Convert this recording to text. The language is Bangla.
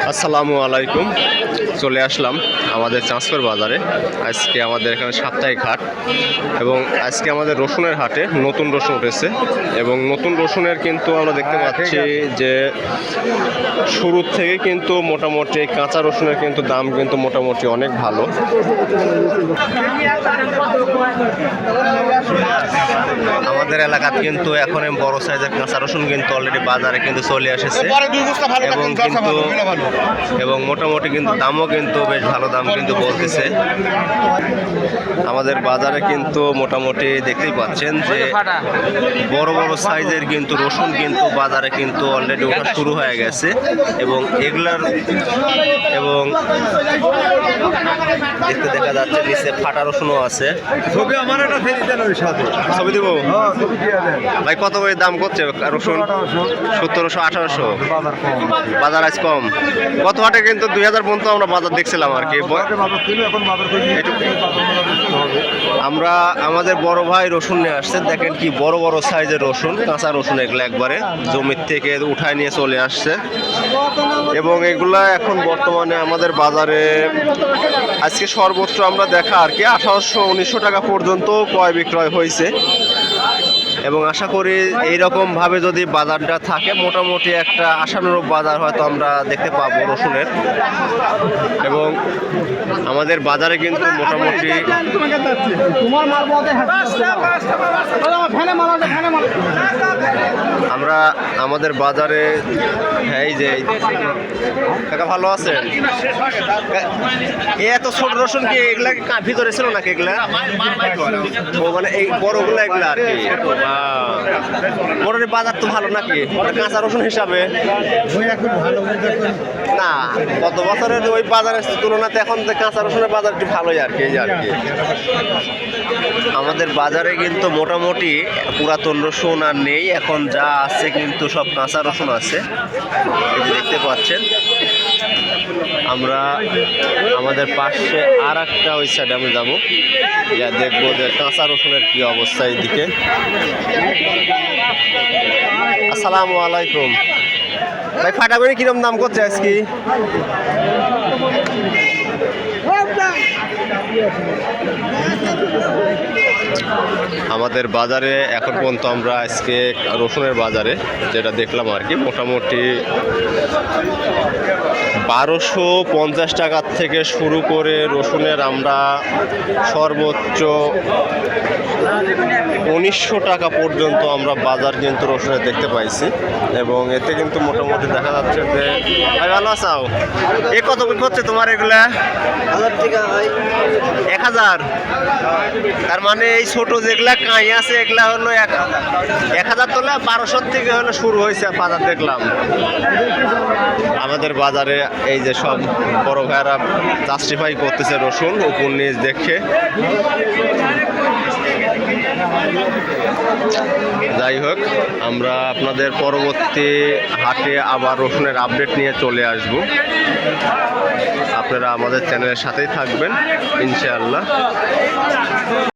আসসালামু আলাইকুম। চলে আসলাম আমাদের চাঁচকর বাজারে। আজকে আমাদের এখানে সাপ্তাহিক হাট এবং আজকে আমাদের রসুনের হাটে নতুন রসুন উঠেছে এবং নতুন রসুনের কিন্তু আমরা দেখতে পাচ্ছি যে শুরুর থেকে কিন্তু মোটামুটি কাঁচা রসুনের কিন্তু দাম কিন্তু মোটামুটি অনেক ভালো। আমাদের এলাকাতে কিন্তু এখন বড় সাইজের কাঁচা রসুন কিন্তু অলরেডি বাজারে কিন্তু চলে এসেছে এবং মোটামুটি কিন্তু দামও কিন্তু বেশ ভালো দাম কিন্তু বলতেছে। আমাদের বাজারে কিন্তু মোটামুটি দেখতেই পাচ্ছেন যে বড় বড় সাইজের কিন্তু রসুন কিন্তু বাজারে কিন্তু অলরেডি ওঠা শুরু হয়ে গেছে এবং এগুলার এবং দেখতে দেখা যাচ্ছে নিচে ফাটা রসুনও আছে। ছবি দিব ভাই, কত করে দাম করছে রসুন? 1700 1800 বাজার আজ কম। গত হাটে কিন্তু 2000 পর্যন্ত আমরা বাজার দেখছিলাম আর কি। আমরা আমাদের বড় ভাই রসুন নিয়ে আসছে, দেখেন কি বড় বড় সাইজের রসুন, কাঁচা রসুন এগুলো একবারে জমির থেকে উঠায় নিয়ে চলে আসছে এবং এগুলা এখন বর্তমানে আমাদের বাজারে আজকে সর্বোচ্চ আমরা দেখা আর কি 1800-1900 টাকা পর্যন্ত ক্রয় বিক্রয় হয়েছে এবং আশা করি এইরকমভাবে যদি বাজারটা থাকে মোটামুটি একটা আশানুরূপ বাজার হয়তো আমরা দেখতে পাবো রসুনের। এবং আমাদের বাজারে কিন্তু মোটামুটি আমরা আমাদের বাজারে এই যে কাকা ভালো আছেন? এত ছোট রসুন কি এগুলা ভিতরে ছিল নাকি? এগুলা ও মানে এই বড়গুলো এগুলা আর কি। মোটামুটি বাজার তো ভালো নাকি কাঁচা রসুন হিসাবে? না, গত বছরের ওই বাজারের তুলনাতে এখন কাঁচা রসুনের বাজার একটু ভালোই আর কি। এই আর কি আমাদের বাজারে কিন্তু মোটামুটি পুরাতন রসুন আর নেই, এখন যা আছে কিন্তু সব কাঁচা রসুন আছে, দেখতে পাচ্ছেন। আমরা আমাদের পাশে আর একটা ওই সাইডে আমি যাবো, যা দেখবো যে কাঁচা রসুনের কি অবস্থা এইদিকে। আসসালামু আলাইকুম ভাই, ফাটাগুড়ি কিরম দাম করছে আজকে? আমাদের বাজারে এখন পর্যন্ত আমরা আজকে রসুনের বাজারে যেটা দেখলাম আর কি মোটামুটি 1250 টাকার থেকে শুরু করে রসুনের আমরা সর্বোচ্চ 1900 টাকা পর্যন্ত আমরা বাজার কিন্তু রসুনের দেখতে পাইছি এবং এতে কিন্তু মোটামুটি দেখা যাচ্ছে যে ভাই ভালো আছো? এ কত হচ্ছে তোমার এগুলা? 1000। তার মানে এই ছোট যেগুলা কাঁই আছে এগুলা হলো 1000 তোলা 1200 থেকে হলো শুরু হয়েছে বাজার দেখলাম। আমাদের বাজারে এই যে সব বড় ভাইরা জাস্টিফাই করতেছে রসুন উপর নিচ দেখে। যাই হোক, আমরা আপনাদের পরবর্তী হাটে আবার রসুনের আপডেট নিয়ে চলে আসব। আপনারা আমাদের চ্যানেলের সাথেই থাকবেন ইনশাআল্লাহ।